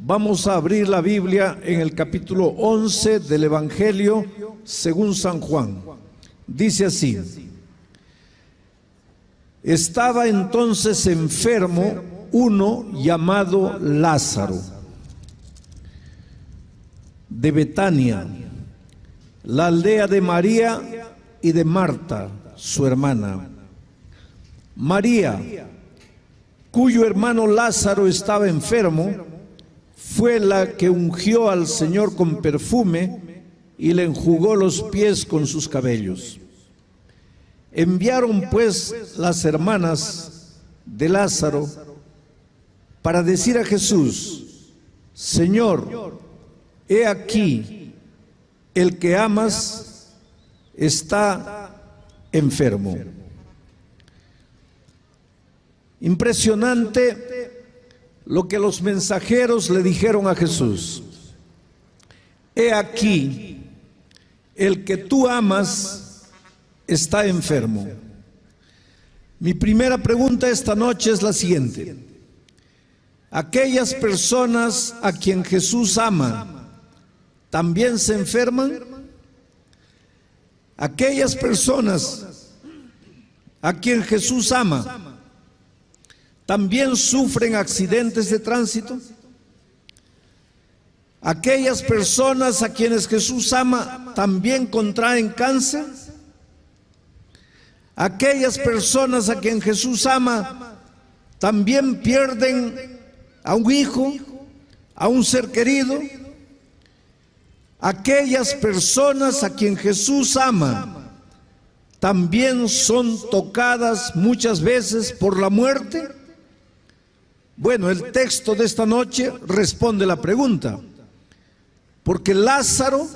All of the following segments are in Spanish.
Vamos a abrir la Biblia en el capítulo 11 del Evangelio según San Juan. Dice así: estaba entonces enfermo uno llamado Lázaro, de Betania, la aldea de María y de Marta, su hermana. María, cuyo hermano Lázaro estaba enfermo, fue la que ungió al Señor con perfume y le enjugó los pies con sus cabellos. Enviaron pues las hermanas de Lázaro para decir a Jesús: Señor, he aquí, el que amas está enfermo. Impresionante lo que los mensajeros le dijeron a Jesús: he aquí, el que tú amas está enfermo. Mi primera pregunta esta noche es la siguiente: ¿aquellas personas a quien Jesús ama también se enferman? ¿Aquellas personas a quien Jesús ama también sufren accidentes de tránsito? ¿Aquellas personas a quienes Jesús ama también contraen cáncer? ¿Aquellas personas a quien Jesús ama también pierden a un hijo, a un ser querido? ¿Aquellas personas a quien Jesús ama también son tocadas muchas veces por la muerte? Bueno, el texto de esta noche responde la pregunta, porque Lázaro,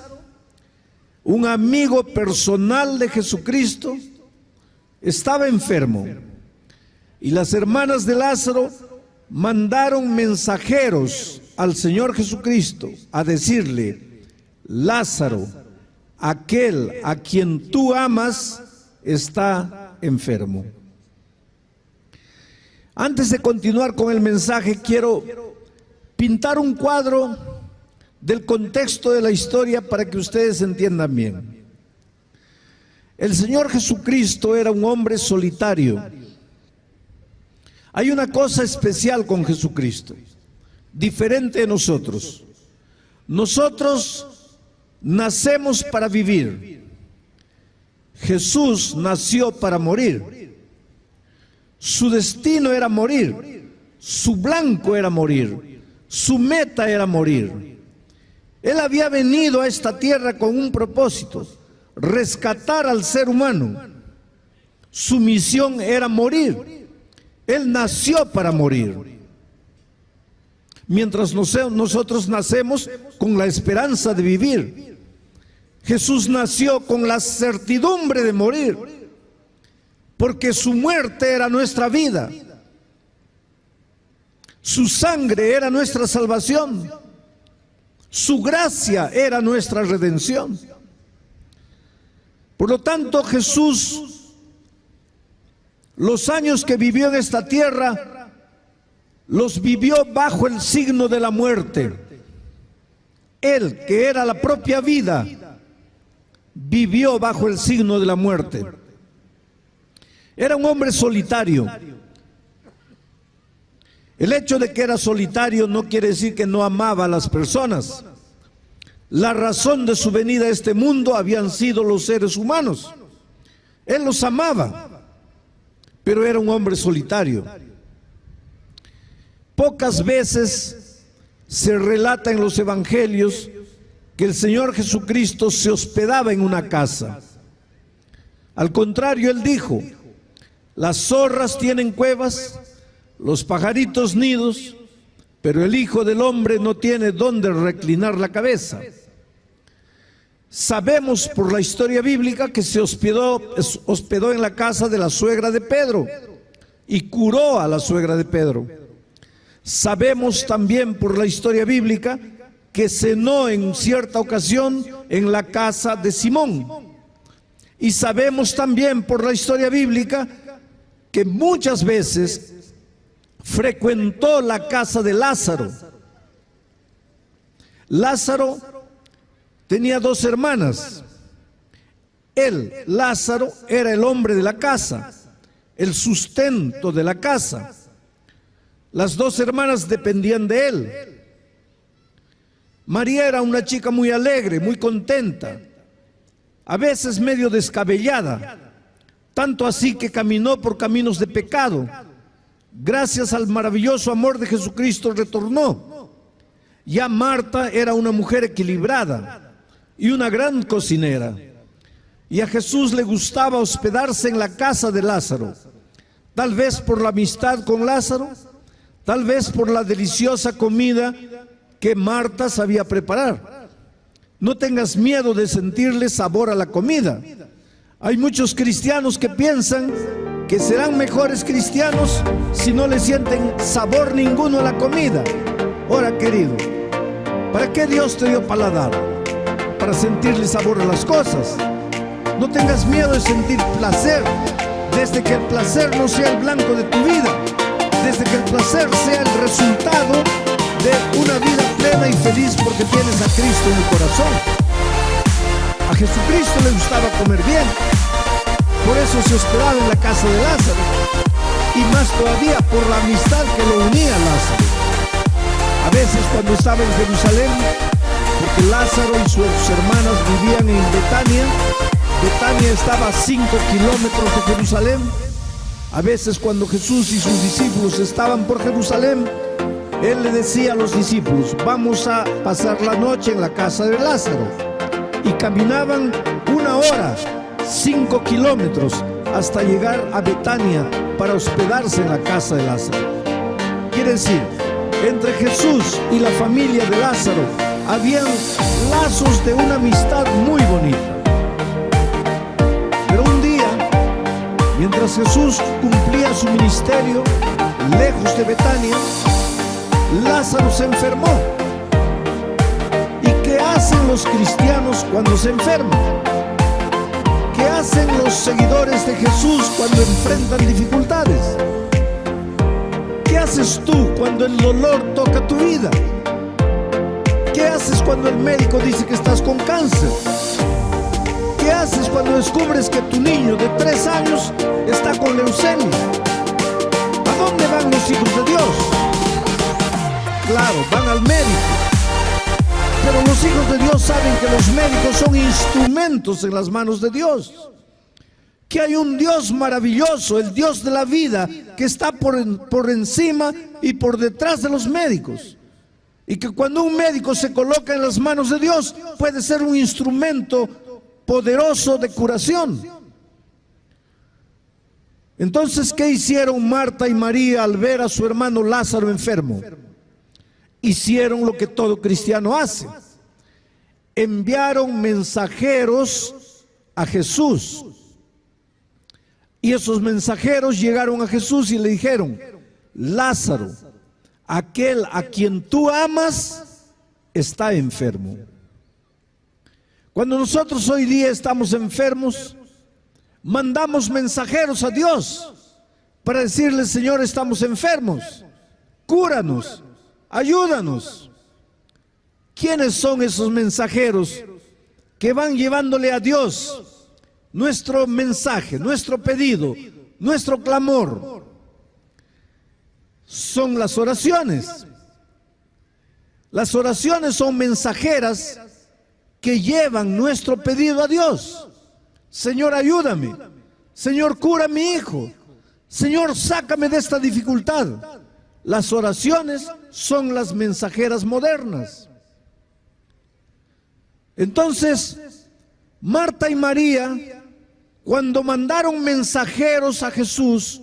un amigo personal de Jesucristo, estaba enfermo, y las hermanas de Lázaro mandaron mensajeros al Señor Jesucristo a decirle: Lázaro, aquel a quien tú amas, está enfermo. Antes de continuar con el mensaje, quiero pintar un cuadro del contexto de la historia para que ustedes entiendan bien. El Señor Jesucristo era un hombre solitario. Hay una cosa especial con Jesucristo, diferente de nosotros. Nosotros nacemos para vivir. Jesús nació para morir. Su destino era morir, su blanco era morir, su meta era morir. Él había venido a esta tierra con un propósito: rescatar al ser humano. Su misión era morir. Él nació para morir. Mientras nosotros nacemos con la esperanza de vivir, Jesús nació con la certidumbre de morir, porque su muerte era nuestra vida, su sangre era nuestra salvación, su gracia era nuestra redención. Por lo tanto, Jesús, los años que vivió en esta tierra, los vivió bajo el signo de la muerte. Él, que era la propia vida, vivió bajo el signo de la muerte. Era un hombre solitario. El hecho de que era solitario no quiere decir que no amaba a las personas. La razón de su venida a este mundo habían sido los seres humanos. Él los amaba, pero era un hombre solitario. Pocas veces se relata en los evangelios que el Señor Jesucristo se hospedaba en una casa. Al contrario, Él dijo: las zorras tienen cuevas, los pajaritos nidos, pero el Hijo del Hombre no tiene dónde reclinar la cabeza. Sabemos por la historia bíblica que se hospedó en la casa de la suegra de Pedro y curó a la suegra de Pedro. Sabemos también por la historia bíblica que cenó en cierta ocasión en la casa de Simón. Y sabemos también por la historia bíblica que muchas veces frecuentó la casa de Lázaro. Lázaro tenía 2 hermanas. Él, Lázaro, era el hombre de la casa, el sustento de la casa. Las 2 hermanas dependían de él. María era una chica muy alegre, muy contenta, a veces medio descabellada, tanto así que caminó por caminos de pecado. Gracias al maravilloso amor de Jesucristo retornó. Ya Marta era una mujer equilibrada y una gran cocinera. Y a Jesús le gustaba hospedarse en la casa de Lázaro, tal vez por la amistad con Lázaro, tal vez por la deliciosa comida que Marta sabía preparar. No tengas miedo de sentirle sabor a la comida. Hay muchos cristianos que piensan que serán mejores cristianos si no le sienten sabor ninguno a la comida. Ahora, querido, ¿para qué Dios te dio paladar? Para sentirle sabor a las cosas. No tengas miedo de sentir placer, desde que el placer no sea el blanco de tu vida, desde que el placer sea el resultado de una vida plena y feliz porque tienes a Cristo en el corazón. A Jesucristo le gustaba comer bien, por eso se hospedaba en la casa de Lázaro, y más todavía por la amistad que lo unía a Lázaro. A veces cuando estaba en Jerusalén, porque Lázaro y sus hermanas vivían en Betania. Betania estaba a 5 kilómetros de Jerusalén. A veces cuando Jesús y sus discípulos estaban por Jerusalén, Él le decía a los discípulos: vamos a pasar la noche en la casa de Lázaro. Y caminaban 1 hora, 5 kilómetros, hasta llegar a Betania para hospedarse en la casa de Lázaro. Quiere decir, entre Jesús y la familia de Lázaro habían lazos de una amistad muy bonita. Pero un día, mientras Jesús cumplía su ministerio lejos de Betania, Lázaro se enfermó. ¿Y qué hacen los cristianos cuando se enferman? ¿Qué hacen los seguidores de Jesús cuando enfrentan dificultades? ¿Qué haces tú cuando el dolor toca tu vida? ¿Qué haces cuando el médico dice que estás con cáncer? ¿Qué haces cuando descubres que tu niño de 3 años está con leucemia? ¿A dónde van los hijos de Dios? Claro, van al médico. Pero los hijos de Dios saben que los médicos son instrumentos en las manos de Dios. Que hay un Dios maravilloso, el Dios de la vida, que está por encima y por detrás de los médicos. Y que cuando un médico se coloca en las manos de Dios, puede ser un instrumento poderoso de curación. Entonces, ¿qué hicieron Marta y María al ver a su hermano Lázaro enfermo? Hicieron lo que todo cristiano hace. Enviaron mensajeros a Jesús. Y esos mensajeros llegaron a Jesús y le dijeron: Lázaro, aquel a quien tú amas, está enfermo. Cuando nosotros hoy día estamos enfermos, mandamos mensajeros a Dios para decirle: Señor, estamos enfermos, cúranos, ayúdanos. ¿Quiénes son esos mensajeros que van llevándole a Dios nuestro mensaje, nuestro pedido, nuestro clamor? Son las oraciones. Las oraciones son mensajeras que llevan nuestro pedido a Dios. Señor, ayúdame. Señor, cura a mi hijo. Señor, sácame de esta dificultad. Las oraciones son las mensajeras modernas. Entonces, Marta y María, cuando mandaron mensajeros a Jesús,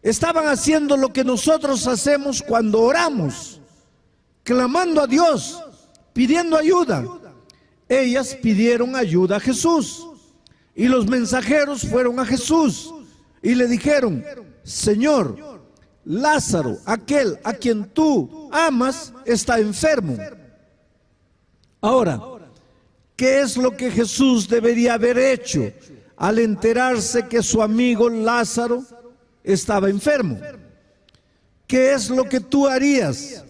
estaban haciendo lo que nosotros hacemos cuando oramos, clamando a Dios, pidiendo ayuda. Ellas pidieron ayuda a Jesús y los mensajeros fueron a Jesús y le dijeron: Señor, Lázaro, aquel a quien tú amas, está enfermo. Ahora, ¿qué es lo que Jesús debería haber hecho al enterarse que su amigo Lázaro estaba enfermo? ¿Qué es lo que tú harías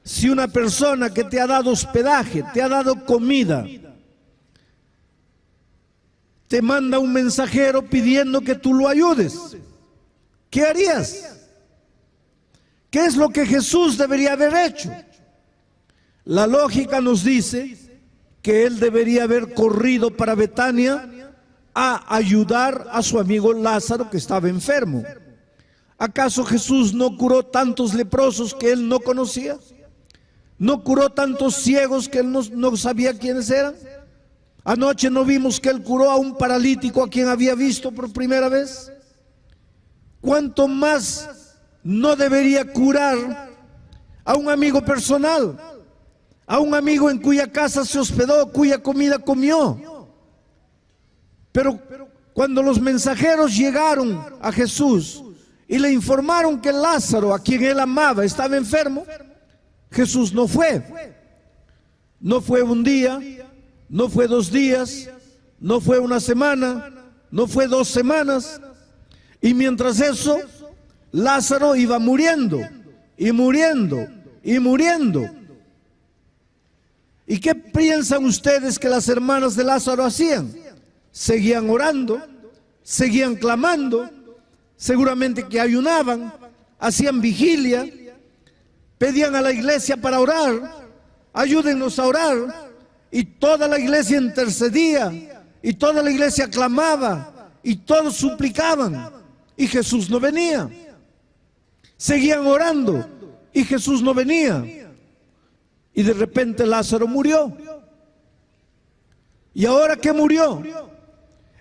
Si una persona que te ha dado hospedaje, te ha dado comida, te manda un mensajero pidiendo que tú lo ayudes, ¿qué harías? ¿Qué es lo que Jesús debería haber hecho? La lógica nos dice que él debería haber corrido para Betania a ayudar a su amigo Lázaro, que estaba enfermo. ¿Acaso Jesús no curó tantos leprosos que él no conocía? ¿No curó tantos ciegos que él no sabía quiénes eran? Anoche no vimos que él curó a un paralítico a quien había visto por primera vez. ¿Cuánto más no debería curar a un amigo personal, a un amigo en cuya casa se hospedó, cuya comida comió? Pero cuando los mensajeros llegaron a Jesús y le informaron que Lázaro, a quien él amaba, estaba enfermo, Jesús no fue. No fue un día, no fue 2 días, no fue una semana, no fue 2 semanas. Y mientras eso, Lázaro iba muriendo y muriendo y muriendo. ¿Y qué piensan ustedes que las hermanas de Lázaro hacían? Seguían orando, seguían clamando, seguramente que ayunaban, hacían vigilia, pedían a la iglesia para orar, ayúdennos a orar, y toda la iglesia intercedía, y toda la iglesia clamaba, y todos suplicaban, y Jesús no venía. Seguían orando, y Jesús no venía. Y de repente Lázaro murió. ¿Y ahora qué murió?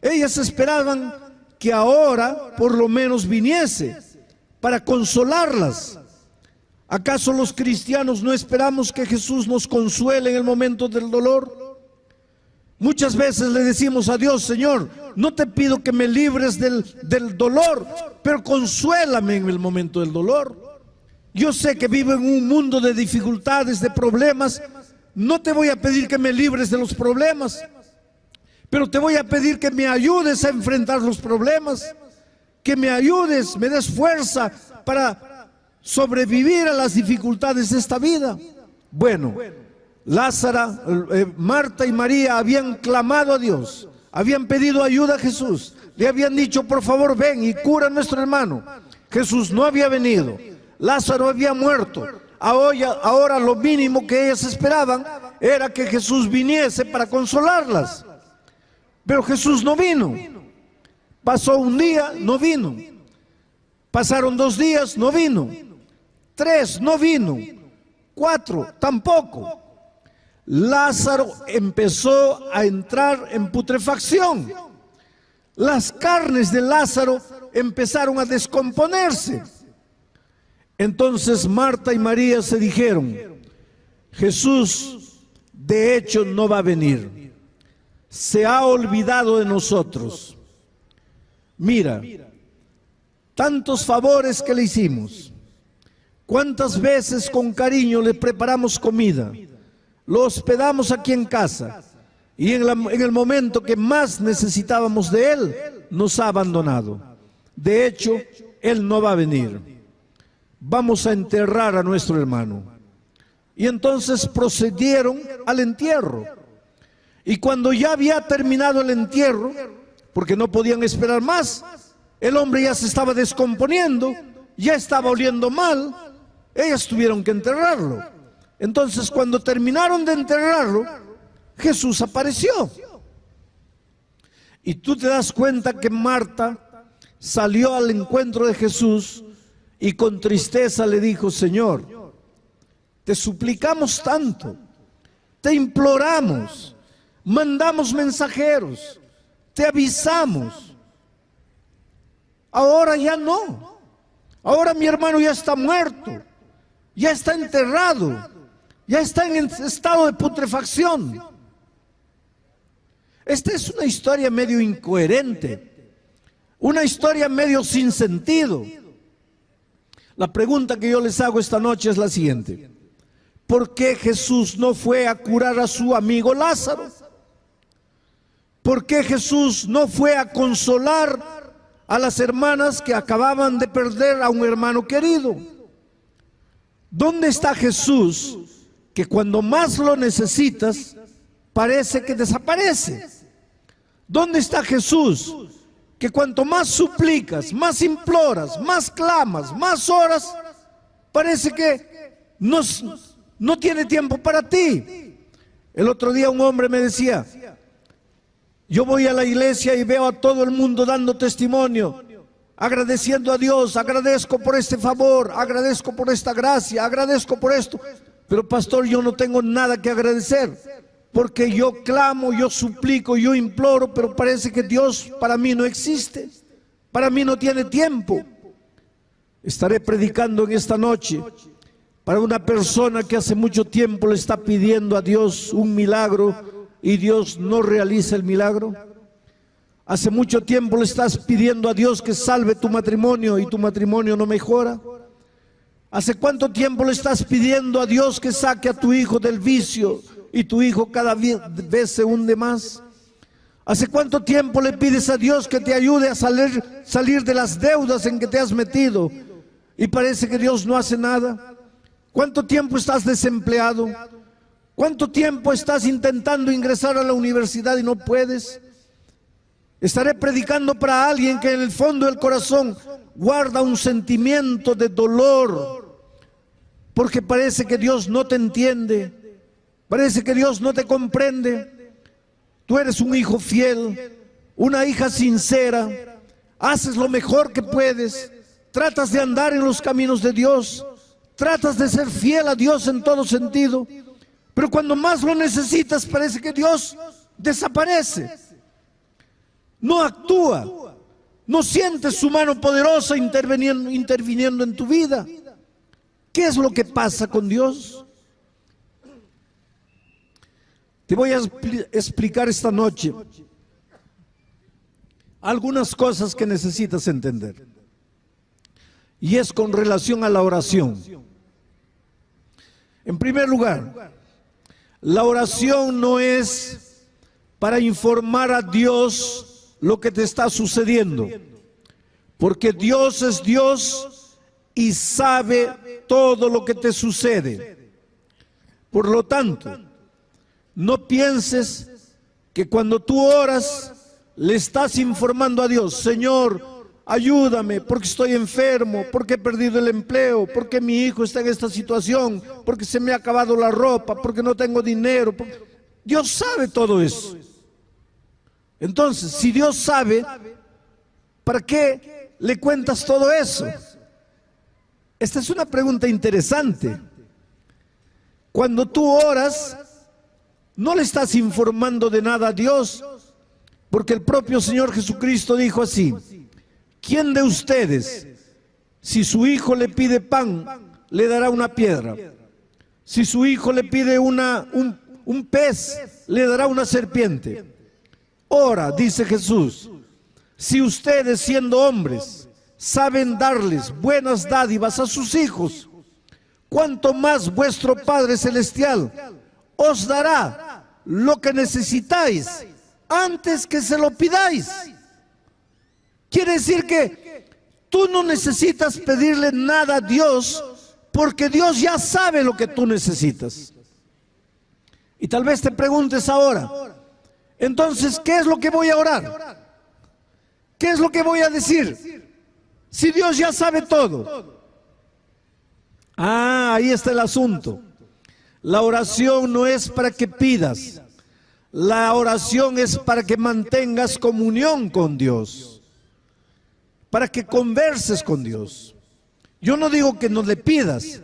Ellas esperaban que ahora por lo menos viniese para consolarlas. ¿Acaso los cristianos no esperamos que Jesús nos consuele en el momento del dolor? Muchas veces le decimos a Dios: Señor, no te pido que me libres del dolor, pero consuélame en el momento del dolor. Yo sé que vivo en un mundo de dificultades, de problemas. No te voy a pedir que me libres de los problemas, pero te voy a pedir que me ayudes a enfrentar los problemas, que me ayudes, me des fuerza para sobrevivir a las dificultades de esta vida. Bueno, Lázaro, Marta y María habían clamado a Dios, habían pedido ayuda a Jesús, le habían dicho: por favor ven y cura a nuestro hermano. Jesús no había venido, Lázaro había muerto. Ahora lo mínimo que ellas esperaban era que Jesús viniese para consolarlas. Pero Jesús no vino. Pasó un día, no vino. Pasaron 2 días, no vino. 3, no vino. 4, tampoco. Lázaro empezó a entrar en putrefacción. Las carnes de Lázaro empezaron a descomponerse. Entonces Marta y María se dijeron: Jesús de hecho no va a venir. Se ha olvidado de nosotros. Mira, tantos favores que le hicimos, cuántas veces con cariño le preparamos comida, lo hospedamos aquí en casa, y en el momento que más necesitábamos de él, nos ha abandonado. De hecho, él no va a venir. Vamos a enterrar a nuestro hermano. Y entonces procedieron al entierro. Y cuando ya había terminado el entierro, porque no podían esperar más, el hombre ya se estaba descomponiendo, ya estaba oliendo mal, ellas tuvieron que enterrarlo. Entonces cuando terminaron de enterrarlo, Jesús apareció. Y tú te das cuenta que Marta salió al encuentro de Jesús y con tristeza le dijo: Señor, te suplicamos tanto, te imploramos, mandamos mensajeros, te avisamos. Ahora ya no. Ahora mi hermano ya está muerto, ya está enterrado, ya está en estado de putrefacción. Esta es una historia medio incoherente, una historia medio sin sentido. La pregunta que yo les hago esta noche es la siguiente: ¿por qué Jesús no fue a curar a su amigo Lázaro? ¿Por qué Jesús no fue a consolar a las hermanas que acababan de perder a un hermano querido? ¿Dónde está Jesús que cuando más lo necesitas parece que desaparece? ¿Dónde está Jesús que cuanto más suplicas, más imploras, más clamas, más oras, parece que no tiene tiempo para ti? El otro día un hombre me decía, yo voy a la iglesia y veo a todo el mundo dando testimonio, agradeciendo a Dios, agradezco por este favor, agradezco por esta gracia, agradezco por esto. Pero pastor, yo no tengo nada que agradecer, porque yo clamo, yo suplico, yo imploro, pero parece que Dios para mí no existe, para mí no tiene tiempo. Estaré predicando en esta noche para una persona que hace mucho tiempo le está pidiendo a Dios un milagro y Dios no realiza el milagro. Hace mucho tiempo le estás pidiendo a Dios que salve tu matrimonio y tu matrimonio no mejora. ¿Hace cuánto tiempo le estás pidiendo a Dios que saque a tu hijo del vicio y tu hijo cada vez se hunde más? ¿Hace cuánto tiempo le pides a Dios que te ayude a salir de las deudas en que te has metido y parece que Dios no hace nada? ¿Cuánto tiempo estás desempleado? ¿Cuánto tiempo estás intentando ingresar a la universidad y no puedes? Estaré predicando para alguien que en el fondo del corazón guarda un sentimiento de dolor, porque parece que Dios no te entiende, parece que Dios no te comprende. Tú eres un hijo fiel, una hija sincera, haces lo mejor que puedes, tratas de andar en los caminos de Dios, tratas de ser fiel a Dios en todo sentido, pero cuando más lo necesitas parece que Dios desaparece. No actúa, no sientes su mano poderosa interviniendo en tu vida. ¿Qué es lo que pasa con Dios? Te voy a explicar esta noche algunas cosas que necesitas entender. Y es con relación a la oración. En primer lugar, la oración no es para informar a Dios lo que te está sucediendo, porque Dios es Dios y sabe todo lo que te sucede. Por lo tanto, no pienses que cuando tú oras le estás informando a Dios: Señor, ayúdame porque estoy enfermo, porque he perdido el empleo, porque mi hijo está en esta situación, porque se me ha acabado la ropa, porque no tengo dinero. Dios sabe todo eso. Entonces, si Dios sabe, ¿para qué le cuentas todo eso? Esta es una pregunta interesante. Cuando tú oras, no le estás informando de nada a Dios, porque el propio Señor Jesucristo dijo así: ¿quién de ustedes, si su hijo le pide pan, le dará una piedra? Si su hijo le pide un pez, le dará una serpiente. Ahora, dice Jesús, si ustedes siendo hombres saben darles buenas dádivas a sus hijos, cuánto más vuestro Padre Celestial os dará lo que necesitáis antes que se lo pidáis. Quiere decir que tú no necesitas pedirle nada a Dios, porque Dios ya sabe lo que tú necesitas. Y tal vez te preguntes ahora: entonces, ¿qué es lo que voy a orar? ¿Qué es lo que voy a decir? Si Dios ya sabe todo. Ahí está el asunto. La oración no es para que pidas. La oración es para que mantengas comunión con Dios, para que converses con Dios. Yo no digo que no le pidas,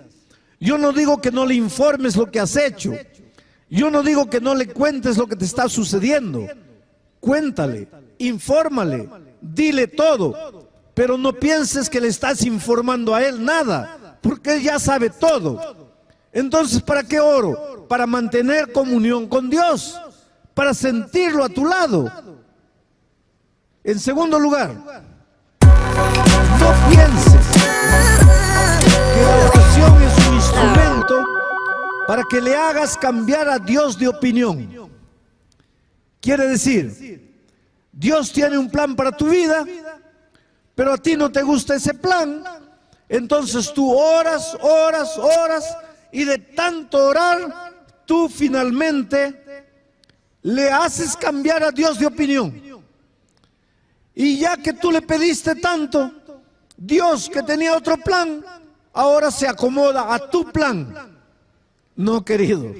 yo no digo que no le informes lo que has hecho, yo no digo que no le cuentes lo que te está sucediendo. Cuéntale, infórmale, dile todo, pero no pienses que le estás informando a él nada, porque él ya sabe todo. Entonces, ¿para qué oro? Para mantener comunión con Dios, para sentirlo a tu lado. En segundo lugar, no pienses que la oración es un instrumento para que le hagas cambiar a Dios de opinión. Quiere decir, Dios tiene un plan para tu vida, pero a ti no te gusta ese plan, Entonces tú oras, oras, oras, y de tanto orar, tú finalmente le haces cambiar a Dios de opinión. Y ya que tú le pediste tanto, Dios, que tenía otro plan, ahora se acomoda a tu plan. No, querido,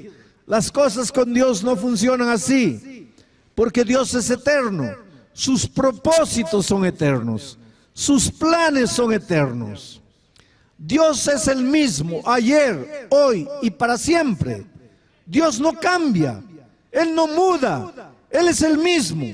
las cosas con Dios no funcionan así, porque Dios es eterno, sus propósitos son eternos, sus planes son eternos. Dios es el mismo ayer, hoy y para siempre. Dios no cambia, Él no muda, Él es el mismo.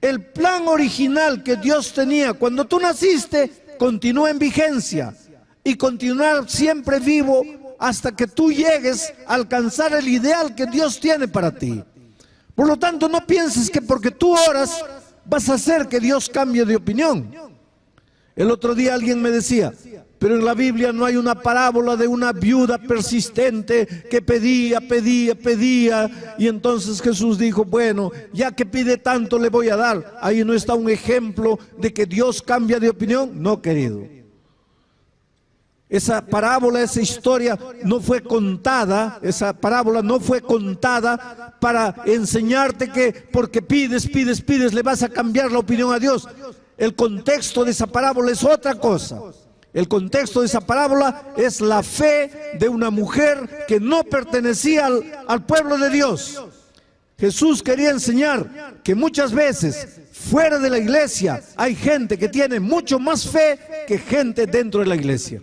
El plan original que Dios tenía cuando tú naciste continúa en vigencia y continuar siempre vivo hasta que tú llegues a alcanzar el ideal que Dios tiene para ti. Por lo tanto, no pienses que porque tú oras vas a hacer que Dios cambie de opinión. El otro día alguien me decía, pero en la Biblia no hay una parábola de una viuda persistente que pedía, y entonces Jesús dijo, bueno, ya que pide tanto le voy a dar. Ahí no está un ejemplo de que Dios cambia de opinión. No, querido. Esa parábola, esa historia no fue contada, esa parábola no fue contada para enseñarte que porque pides, le vas a cambiar la opinión a Dios. El contexto de esa parábola es otra cosa. El contexto de esa parábola es la fe de una mujer que no pertenecía al pueblo de Dios. Jesús quería enseñar que muchas veces fuera de la iglesia hay gente que tiene mucho más fe que gente dentro de la iglesia.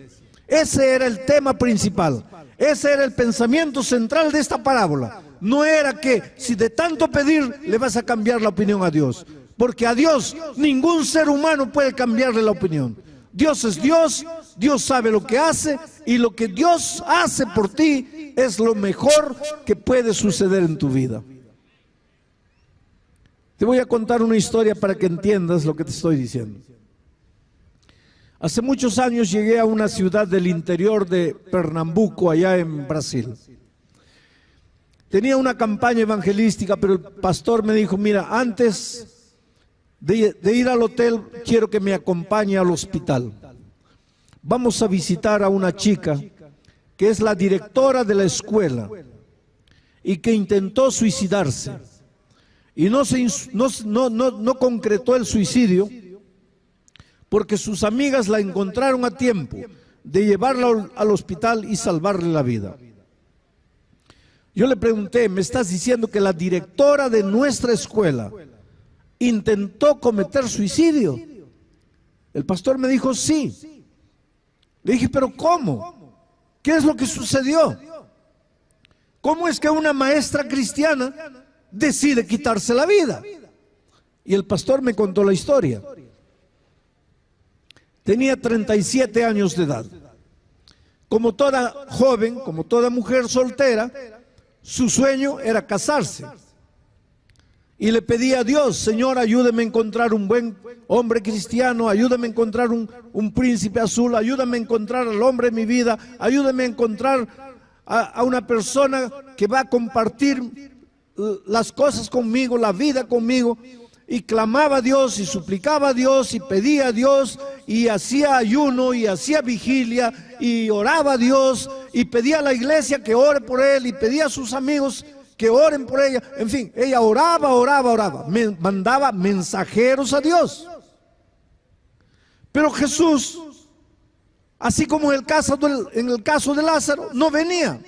Ese era el tema principal, ese era el pensamiento central de esta parábola. No era que si de tanto pedir le vas a cambiar la opinión a Dios, porque a Dios ningún ser humano puede cambiarle la opinión. Dios es Dios, Dios sabe lo que hace, y lo que Dios hace por ti es lo mejor que puede suceder en tu vida. Te voy a contar una historia para que entiendas lo que te estoy diciendo. Hace muchos años llegué a una ciudad del interior de Pernambuco, allá en Brasil. Tenía una campaña evangelística, pero el pastor me dijo, mira, antes de ir al hotel, quiero que me acompañe al hospital. Vamos a visitar a una chica que es la directora de la escuela y que intentó suicidarse. Y no concretó el suicidio porque sus amigas la encontraron a tiempo de llevarla al hospital y salvarle la vida. Yo le pregunté, ¿me estás diciendo que la directora de nuestra escuela intentó cometer suicidio? El pastor me dijo, sí. Le dije, ¿pero cómo? ¿Qué es lo que sucedió? ¿Cómo es que una maestra cristiana decide quitarse la vida? Y el pastor me contó la historia. Tenía 37 años de edad. Como toda joven, como toda mujer soltera, su sueño era casarse. Y le pedía a Dios, Señor, ayúdame a encontrar un buen hombre cristiano, ayúdame a encontrar un príncipe azul, ayúdame a encontrar al hombre de mi vida, ayúdame a encontrar a una persona que va a compartir las cosas conmigo, la vida conmigo. Y clamaba a Dios y suplicaba a Dios y pedía a Dios y hacía ayuno y hacía vigilia y oraba a Dios y pedía a la iglesia que ore por él y pedía a sus amigos que oren por ella. En fin, ella oraba, mandaba mensajeros a Dios. Pero Jesús, así como en el caso de Lázaro, no venía.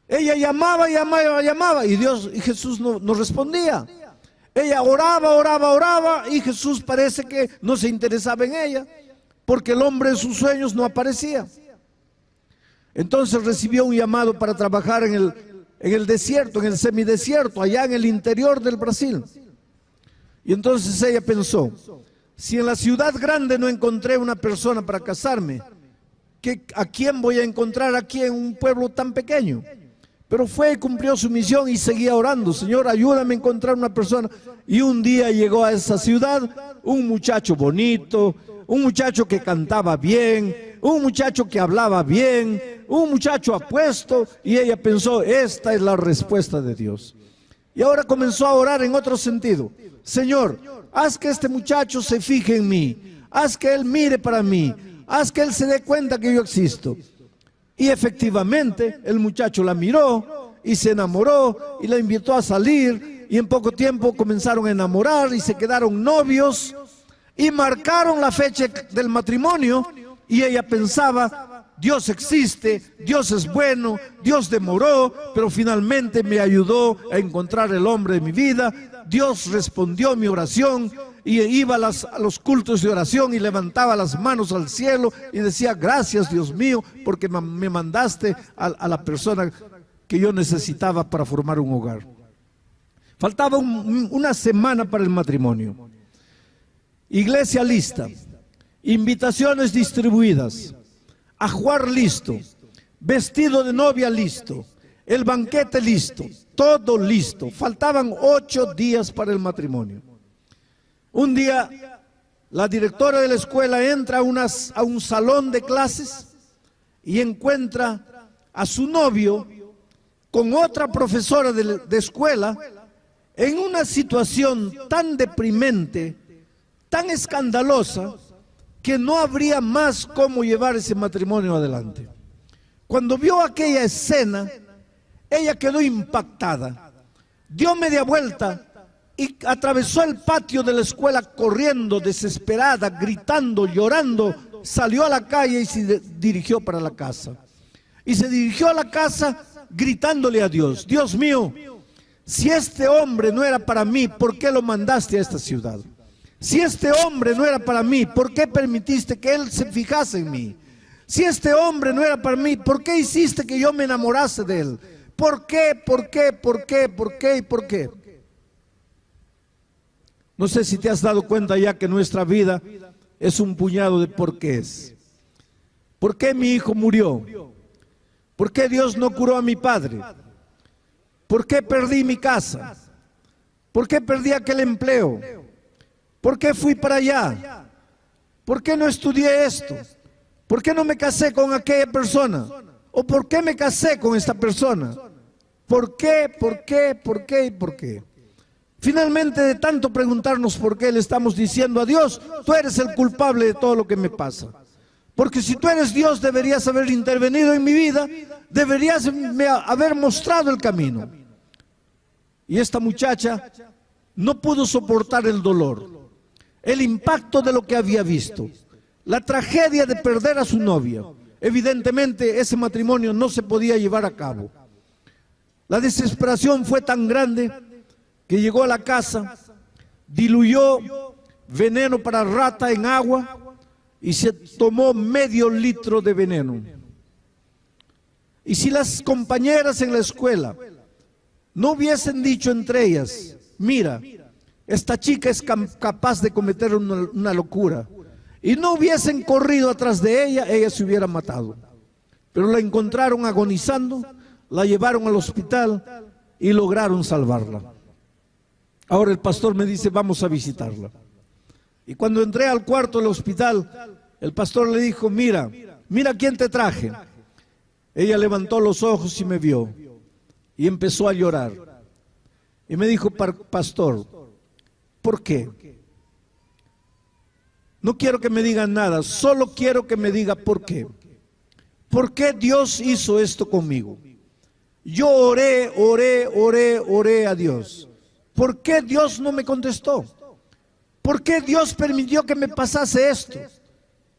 Ella llamaba y Jesús no respondía. Ella oraba y Jesús parece que no se interesaba en ella, porque el hombre en sus sueños no aparecía. Entonces recibió un llamado para trabajar en el desierto, en el semidesierto, allá en el interior del Brasil. Y entonces ella pensó, si en la ciudad grande no encontré una persona para casarme, ¿a quién voy a encontrar aquí en un pueblo tan pequeño? Pero fue y cumplió su misión y seguía orando, Señor, ayúdame a encontrar una persona. Y un día llegó a esa ciudad un muchacho bonito, un muchacho que cantaba bien, un muchacho que hablaba bien, un muchacho apuesto, y ella pensó, esta es la respuesta de Dios. Y ahora comenzó a orar en otro sentido. Señor, haz que este muchacho se fije en mí, haz que él mire para mí, haz que él se dé cuenta que yo existo. Y efectivamente el muchacho la miró y se enamoró y la invitó a salir, y en poco tiempo comenzaron a enamorar y se quedaron novios y marcaron la fecha del matrimonio. Y ella pensaba, Dios existe, Dios es bueno, Dios demoró, pero finalmente me ayudó a encontrar el hombre de mi vida. Dios respondió mi oración, y iba a los cultos de oración y levantaba las manos al cielo y decía, gracias Dios mío, porque me mandaste a la persona que yo necesitaba para formar un hogar. Faltaba una semana para el matrimonio. Iglesia lista, invitaciones distribuidas, ajuar listo, vestido de novia listo, el banquete listo, todo listo. Faltaban 8 días para el matrimonio. Un día la directora de la escuela entra a un salón de clases y encuentra a su novio con otra profesora de escuela en una situación tan deprimente, tan escandalosa, que no habría más cómo llevar ese matrimonio adelante. Cuando vio aquella escena, ella quedó impactada, dio media vuelta y atravesó el patio de la escuela corriendo, desesperada, gritando, llorando. Salió a la calle y se dirigió para la casa. Y se dirigió a la casa gritándole a Dios, Dios mío, si este hombre no era para mí, ¿por qué lo mandaste a esta ciudad? Si este hombre no era para mí, ¿por qué permitiste que él se fijase en mí? Si este hombre no era para mí, ¿por qué hiciste que yo me enamorase de él? ¿Por qué? ¿Por qué? ¿Por qué? ¿Por qué? ¿Por qué? No sé si te has dado cuenta ya que nuestra vida es un puñado de porqués. ¿Por qué mi hijo murió? ¿Por qué Dios no curó a mi padre? ¿Por qué perdí mi casa? ¿Por qué perdí aquel empleo? ¿Por qué fui para allá? ¿Por qué no estudié esto? ¿Por qué no me casé con aquella persona? ¿O por qué me casé con esta persona? ¿Por qué? ¿Por qué? ¿Por qué? ¿Y por qué? Finalmente, de tanto preguntarnos por qué, le estamos diciendo a Dios, tú eres el culpable de todo lo que me pasa. Porque si tú eres Dios, deberías haber intervenido en mi vida, deberías haber mostrado el camino. Y esta muchacha no pudo soportar el dolor, el impacto de lo que había visto, la tragedia de perder a su novia. Evidentemente, ese matrimonio no se podía llevar a cabo. La desesperación fue tan grande que llegó a la casa, diluyó veneno para rata en agua y se tomó medio litro de veneno. Y si las compañeras en la escuela no hubiesen dicho entre ellas, mira, esta chica es capaz de cometer una locura, y no hubiesen corrido atrás de ella, ella se hubiera matado. Pero la encontraron agonizando, la llevaron al hospital y lograron salvarla. Ahora el pastor me dice, vamos a visitarla. Y cuando entré al cuarto del hospital, el pastor le dijo, mira quién te traje. Ella levantó los ojos y me vio y empezó a llorar. Y me dijo, pastor, ¿por qué? No quiero que me digan nada, solo quiero que me diga por qué. ¿Por qué Dios hizo esto conmigo? Yo oré a Dios. ¿Por qué Dios no me contestó? ¿Por qué Dios permitió que me pasase esto?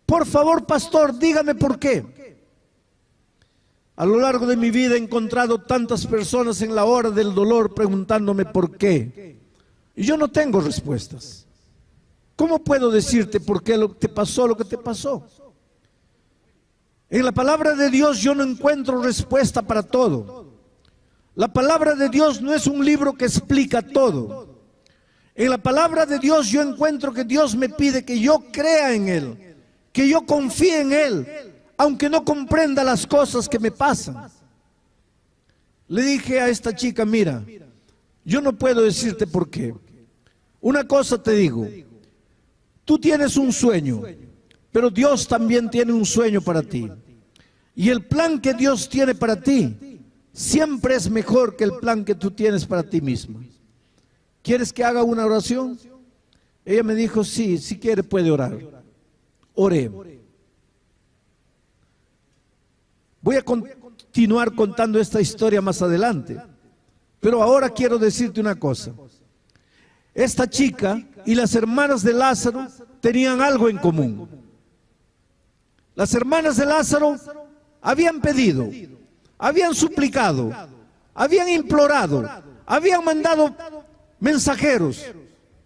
Por favor, pastor, dígame por qué. A lo largo de mi vida he encontrado tantas personas en la hora del dolor preguntándome por qué. Y yo no tengo respuestas. ¿Cómo puedo decirte por qué te pasó lo que te pasó? En la palabra de Dios yo no encuentro respuesta para todo. La palabra de Dios no es un libro que explica todo. En la palabra de Dios yo encuentro que Dios me pide que yo crea en Él, que yo confíe en Él, aunque no comprenda las cosas que me pasan. Le dije a esta chica, mira, yo no puedo decirte por qué. Una cosa te digo, tú tienes un sueño, pero Dios también tiene un sueño para ti. Y el plan que Dios tiene para ti siempre es mejor que el plan que tú tienes para ti mismo. ¿Quieres que haga una oración? Ella me dijo, sí, si quiere puede orar. Oré. Voy a continuar contando esta historia más adelante, pero ahora quiero decirte una cosa. Esta chica y las hermanas de Lázaro tenían algo en común. Las hermanas de Lázaro habían pedido, habían suplicado, habían implorado, habían mandado mensajeros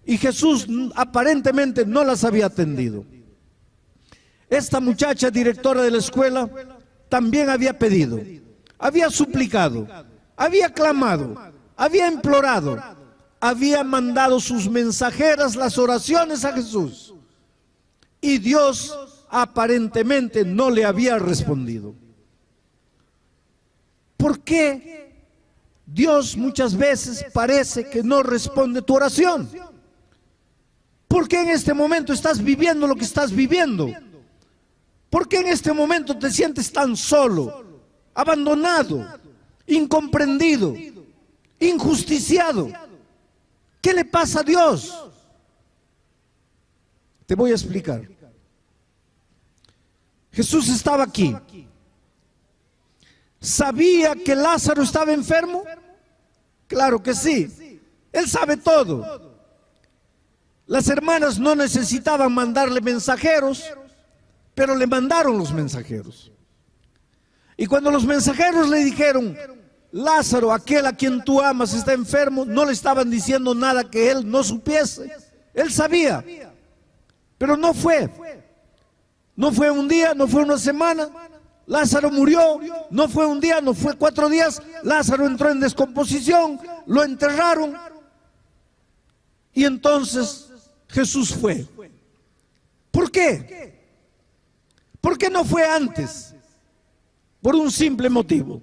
y Jesús aparentemente no las había atendido. Esta muchacha directora de la escuela también había pedido, había suplicado, había clamado, había implorado, había mandado sus mensajeras las oraciones a Jesús y Dios aparentemente no le había respondido. ¿Por qué Dios muchas veces parece que no responde tu oración? ¿Por qué en este momento estás viviendo lo que estás viviendo? ¿Por qué en este momento te sientes tan solo, abandonado, incomprendido, injusticiado? ¿Qué le pasa a Dios? Te voy a explicar. Jesús estaba aquí. ¿Sabía que Lázaro estaba enfermo? Claro que sí. Él sabe todo. Las hermanas no necesitaban mandarle mensajeros, pero le mandaron los mensajeros. Y cuando los mensajeros le dijeron, Lázaro, aquel a quien tú amas, está enfermo, no le estaban diciendo nada que él no supiese. Él sabía, pero no fue. No fue un día, no fue una semana. Lázaro murió, no fue un día, no fue 4 días. Lázaro entró en descomposición, lo enterraron. Y entonces Jesús fue. ¿Por qué? ¿Por qué no fue antes? Por un simple motivo.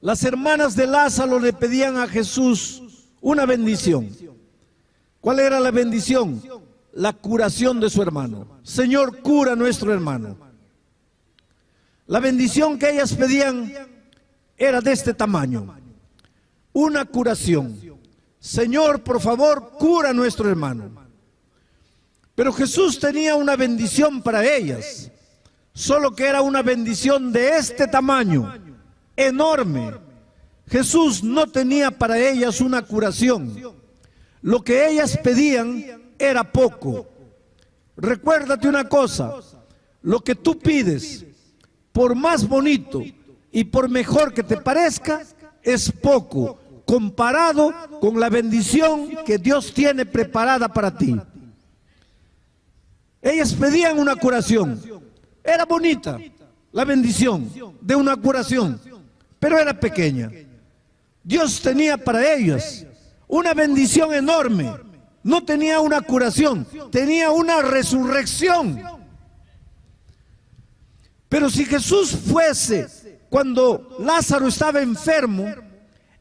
Las hermanas de Lázaro le pedían a Jesús una bendición. ¿Cuál era la bendición? La curación de su hermano. Señor, cura a nuestro hermano. La bendición que ellas pedían era de este tamaño. Una curación. Señor, por favor, cura a nuestro hermano. Pero Jesús tenía una bendición para ellas, solo que era una bendición de este tamaño, enorme. Jesús no tenía para ellas una curación. Lo que ellas pedían era poco. Recuérdate una cosa, lo que tú pides, por más bonito y por mejor que te parezca, es poco comparado con la bendición que Dios tiene preparada para ti. Ellas pedían una curación. Era bonita la bendición de una curación, pero era pequeña. Dios tenía para ellas una bendición enorme. No tenía una curación, tenía una resurrección. Pero si Jesús fuese cuando Lázaro estaba enfermo,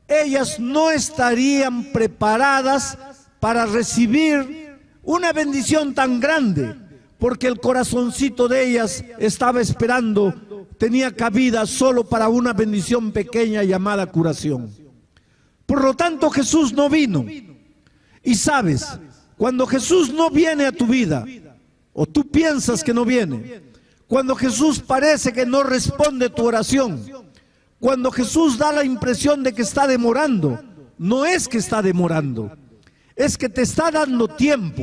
ellas no estarían preparadas para recibir una bendición tan grande, porque el corazoncito de ellas estaba esperando, tenía cabida solo para una bendición pequeña llamada curación. Por lo tanto, Jesús no vino. Y sabes, cuando Jesús no viene a tu vida, o tú piensas que no viene, cuando Jesús parece que no responde tu oración, cuando Jesús da la impresión de que está demorando, no es que está demorando, es que te está dando tiempo.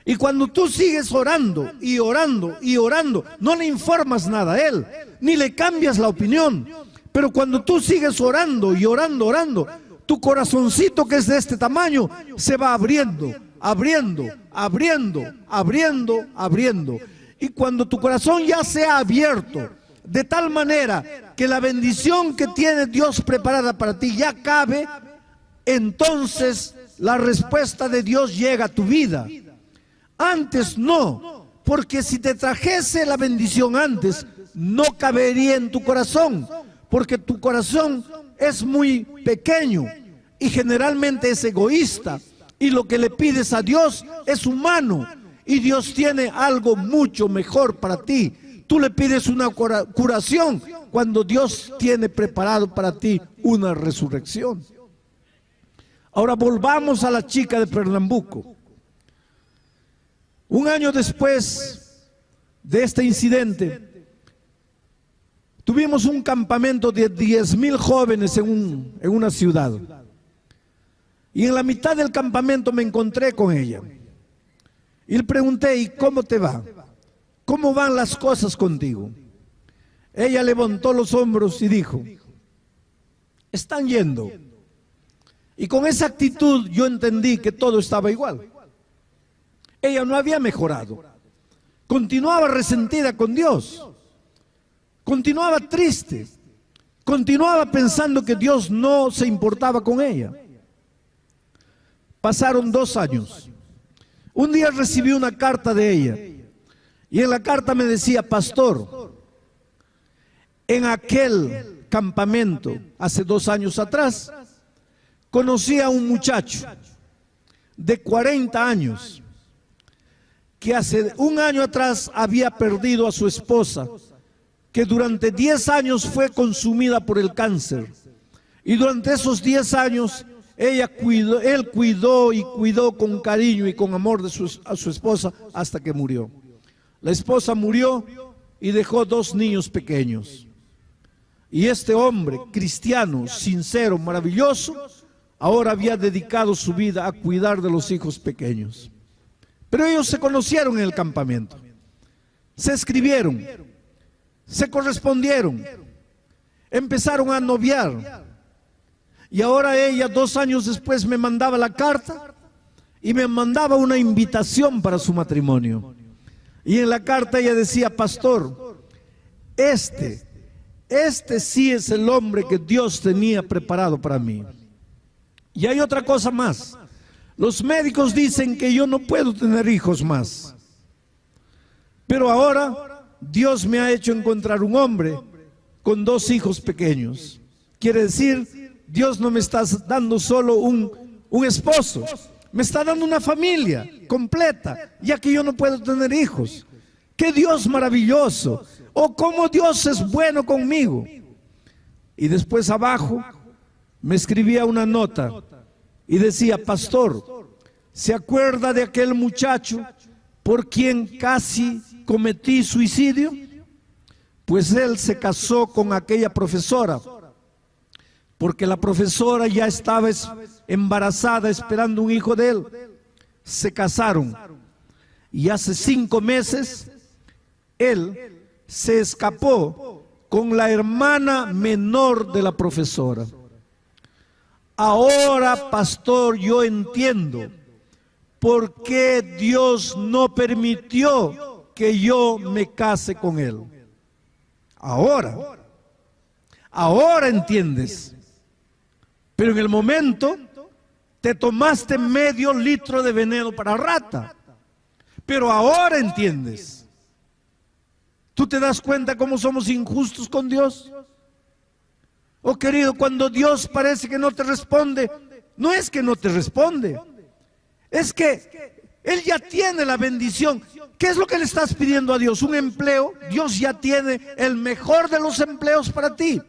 Y cuando tú sigues orando y orando y orando, no le informas nada a Él, ni le cambias la opinión. Pero cuando tú sigues orando y orando, orando, tu corazoncito, que es de este tamaño, se va abriendo, abriendo, abriendo, abriendo, abriendo. Y cuando tu corazón ya se ha abierto de tal manera que la bendición que tiene Dios preparada para ti ya cabe, entonces la respuesta de Dios llega a tu vida. Antes no, porque si te trajese la bendición antes, no cabería en tu corazón, porque tu corazón es muy pequeño y generalmente es egoísta, y lo que le pides a Dios es humano, y Dios tiene algo mucho mejor para ti. Tú le pides una curación cuando Dios tiene preparado para ti una resurrección. Ahora volvamos a la chica de Pernambuco. Un año después de este incidente, Tuvimos un campamento de 10,000 jóvenes en una ciudad. Y en la mitad del campamento me encontré con ella. Y le pregunté, ¿y cómo te va? ¿Cómo van las cosas contigo? Ella levantó los hombros y dijo, están yendo. Y con esa actitud yo entendí que todo estaba igual. Ella no había mejorado. Continuaba resentida con Dios. Continuaba triste. Continuaba pensando que Dios no se importaba con ella. Pasaron 2 años. Un día recibí una carta de ella. Y en la carta me decía, pastor, en aquel campamento, hace 2 años atrás, conocí a un muchacho de 40 años que hace 1 año atrás había perdido a su esposa, que durante 10 años fue consumida por el cáncer. Y durante esos 10 años él cuidó y cuidó con cariño y con amor a su esposa hasta que murió. La esposa murió y dejó 2 niños pequeños. Y este hombre, cristiano, sincero, maravilloso, ahora había dedicado su vida a cuidar de los hijos pequeños. Pero ellos se conocieron en el campamento, se escribieron, se correspondieron, empezaron a noviar. Y ahora ella 2 años después me mandaba la carta y me mandaba una invitación para su matrimonio. Y en la carta ella decía, pastor, este sí es el hombre que Dios tenía preparado para mí. Y hay otra cosa más. Los médicos dicen que yo no puedo tener hijos más. Pero ahora Dios me ha hecho encontrar un hombre con 2 hijos pequeños. Quiere decir, Dios no me está dando solo un esposo, me está dando una familia completa, ya que yo no puedo tener hijos. ¡Qué Dios maravilloso! ¡Oh, cómo Dios es bueno conmigo! Y después abajo me escribía una nota y decía, pastor, ¿se acuerda de aquel muchacho por quien casi cometí suicidio? Pues él se casó con aquella profesora, porque la profesora ya estaba embarazada esperando un hijo de él. Se casaron y hace 5 meses él se escapó con la hermana menor de la profesora. Ahora, pastor, yo entiendo por qué Dios no permitió que yo me case con él. Ahora entiendes. Pero en el momento te tomaste medio litro de veneno para rata. Pero ahora entiendes. ¿Tú te das cuenta cómo somos injustos con Dios? Oh querido, cuando Dios parece que no te responde, no es que no te responde, es que Él ya tiene la bendición. ¿Qué es lo que le estás pidiendo a Dios? ¿Un empleo? Dios ya tiene el mejor de los empleos para ti.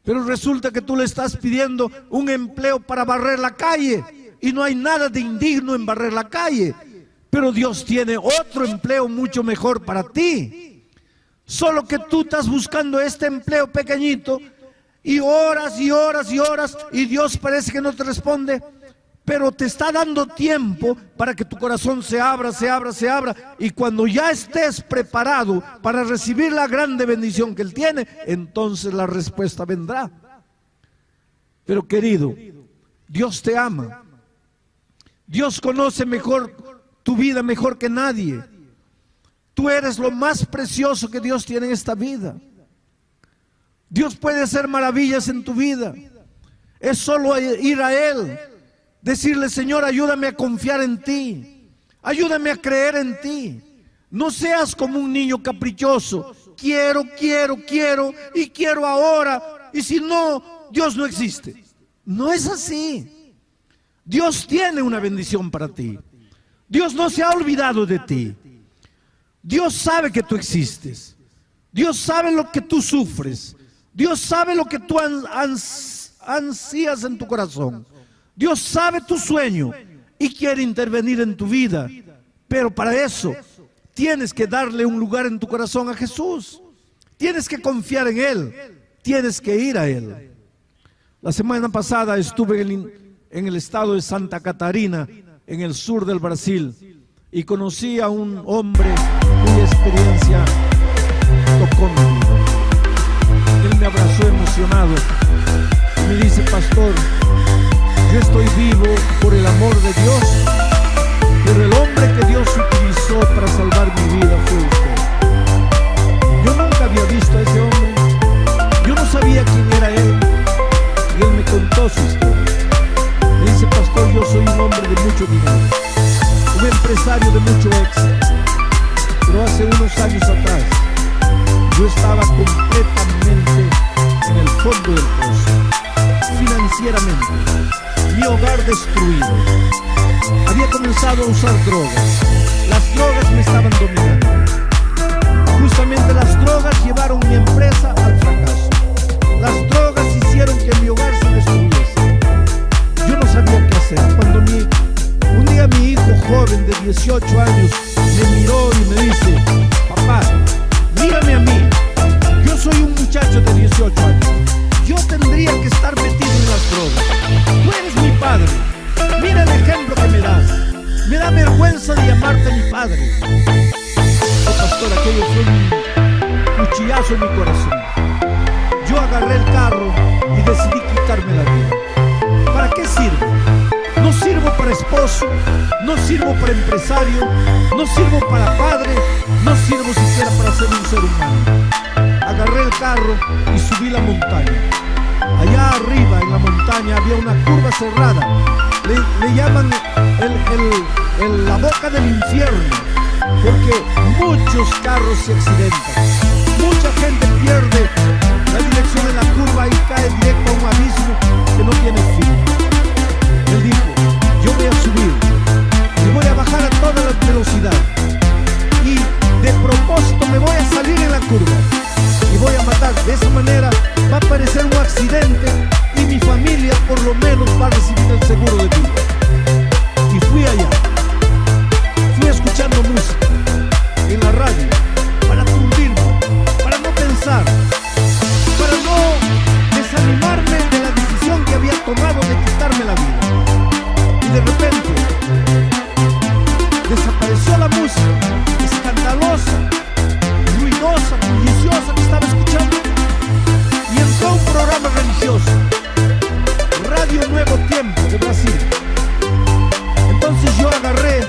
Pero resulta que tú le estás pidiendo un empleo para barrer la calle y no hay nada de indigno en barrer la calle. Pero Dios tiene otro empleo mucho mejor para ti. Solo que tú estás buscando este empleo pequeñito y horas y horas y horas y Dios parece que no te responde, pero te está dando tiempo para que tu corazón se abra, se abra, se abra, y cuando ya estés preparado para recibir la grande bendición que Él tiene, entonces la respuesta vendrá. Pero querido, Dios te ama. Dios conoce mejor tu vida mejor que nadie. Tú eres lo más precioso que Dios tiene en esta vida. Dios puede hacer maravillas en tu vida. Es solo ir a Él, decirle, Señor, ayúdame a confiar en ti, ayúdame a creer en ti. No seas como un niño caprichoso. Quiero y quiero ahora, y si no, Dios no existe. No es así. Dios tiene una bendición para ti. Dios no se ha olvidado de ti. Dios sabe que tú existes. Dios sabe lo que tú sufres. Dios sabe lo que tú ansías en tu corazón. Dios sabe tu sueño y quiere intervenir en tu vida. Pero para eso tienes que darle un lugar en tu corazón a Jesús. Tienes que confiar en Él, tienes que ir a Él. La semana pasada estuve en el estado de Santa Catarina, en el sur del Brasil, y conocí a un hombre cuya experiencia tocó mi vida. Él me abrazó emocionado y me dice: pastor, yo estoy vivo por el amor de Dios, pero el hombre que Dios utilizó para salvar mi vida fue usted. Yo nunca había visto a ese hombre, yo no sabía quién era él, y él me contó su historia. Me dice: pastor, yo soy un hombre de mucho dinero, un empresario de mucho éxito, pero hace unos años atrás yo estaba completamente en el fondo del pozo, financieramente, mi hogar destruido. Había comenzado a usar drogas, las drogas me estaban dominando. Justamente las drogas llevaron mi empresa al fracaso. Las drogas hicieron que mi hogar se destruyese. Yo no sabía qué hacer. Cuando un día mi hijo joven de 18 años me miró y me dice: papá, mírame a mí, yo soy un muchacho de 18 años, yo tendría que estar metido en las drogas, tú eres mi padre, mira el ejemplo que me das, me da vergüenza de llamarte mi padre. Pastor, aquello fue un cuchillazo en mi corazón. Yo agarré el carro y decidí quitarme la vida. ¿Para qué sirvo? No sirvo para esposo, no sirvo para empresario, no sirvo para padre, no sirvo siquiera para ser un ser humano. Agarré el carro y subí la montaña. Allá arriba en la montaña había una curva cerrada. Le llaman la boca del infierno, porque muchos carros se accidentan, mucha gente pierde la dirección en la curva y cae directo a un abismo que no tiene fin. Él dijo: yo voy a subir y voy a bajar a toda la velocidad, y de propósito me voy a salir en la curva y voy a matar. De esa manera va a aparecer un accidente y mi familia por lo menos va a recibir el seguro de vida. Y fui allá, fui escuchando música en la radio para aturdirme, para no pensar, para no desanimarme de la decisión que había tomado de quitarme la vida. Y de repente desapareció la música escandalosa, ruidosa, bulliciosa que estaba escuchando, y entró un programa religioso, Radio Nuevo Tiempo de Brasil. Entonces yo agarré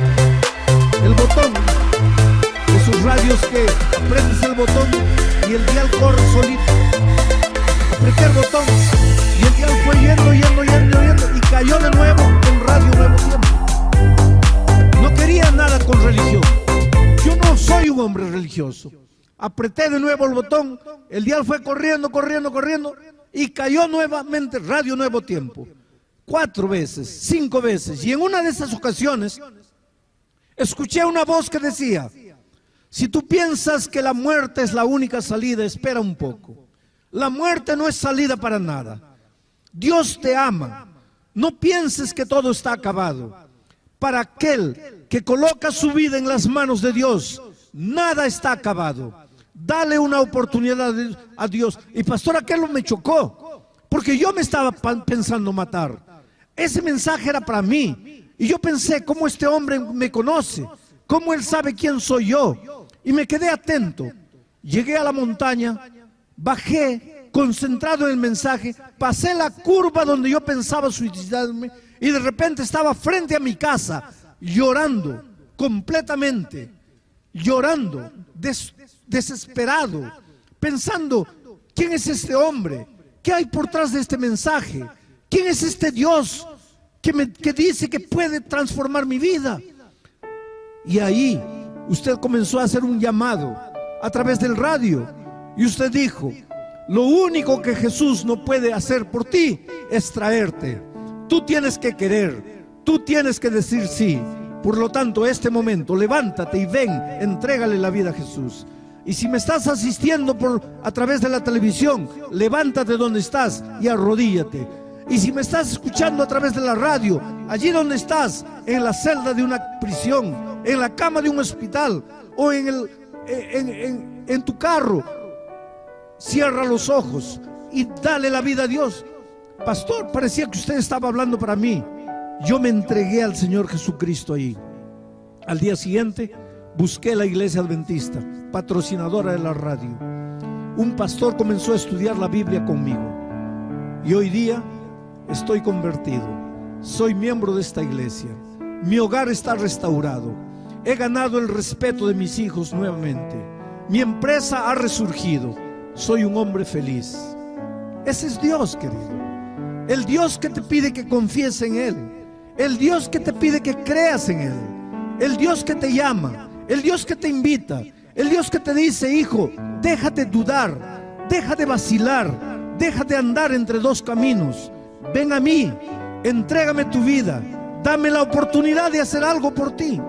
el botón de esos radios que apretas el botón y el dial corre solito. Apreté el botón y el dial fue yendo y cayó de nuevo en Radio Nuevo Tiempo. No quería nada con religión, yo no soy un hombre religioso. Apreté de nuevo el botón, el dial fue corriendo y cayó nuevamente Radio Nuevo Tiempo. 4 veces, 5 veces, y en una de esas ocasiones escuché una voz que decía: si tú piensas que la muerte es la única salida, espera un poco. La muerte no es salida para nada. Dios te ama. No pienses que todo está acabado. Para aquel que coloca su vida en las manos de Dios, nada está acabado. Dale una oportunidad a Dios. Y pastor, aquello me chocó, porque yo me estaba pensando matar. Ese mensaje era para mí. Y yo pensé: ¿cómo este hombre me conoce? ¿Cómo él sabe quién soy yo? Y me quedé atento. Llegué a la montaña, bajé, concentrado en el mensaje, pasé la curva donde yo pensaba suicidarme, y de repente estaba frente a mi casa, llorando, completamente, llorando, desesperado, pensando: ¿quién es este hombre? ¿Qué hay por detrás de este mensaje? ¿Quién es este Dios que dice que puede transformar mi vida? Y ahí usted comenzó a hacer un llamado a través del radio, y usted dijo: lo único que Jesús no puede hacer por ti es traerte. Tú tienes que querer, tú tienes que decir sí. Por lo tanto, este momento, levántate y ven, entrégale la vida a Jesús. Y si me estás asistiendo a través de la televisión, levántate donde estás y arrodíllate. Y si me estás escuchando a través de la radio, allí donde estás, en la celda de una prisión, en la cama de un hospital, o en tu carro, Cierra los ojos y dale la vida a Dios. Pastor, parecía que usted estaba hablando para mí. Yo me entregué al Señor Jesucristo ahí. Al día siguiente busqué la iglesia adventista, patrocinadora de la radio. Un pastor comenzó a estudiar la Biblia conmigo y hoy día estoy convertido. Soy miembro de esta iglesia. Mi hogar está restaurado. He ganado el respeto de mis hijos nuevamente. Mi empresa ha resurgido. Soy un hombre feliz. Ese es Dios, querido. El Dios que te pide que confíes en Él. El Dios que te pide que creas en Él. El Dios que te llama. El Dios que te invita. El Dios que te dice: hijo, deja de dudar, deja de vacilar, deja de andar entre dos caminos. Ven a mí, entrégame tu vida, dame la oportunidad de hacer algo por ti.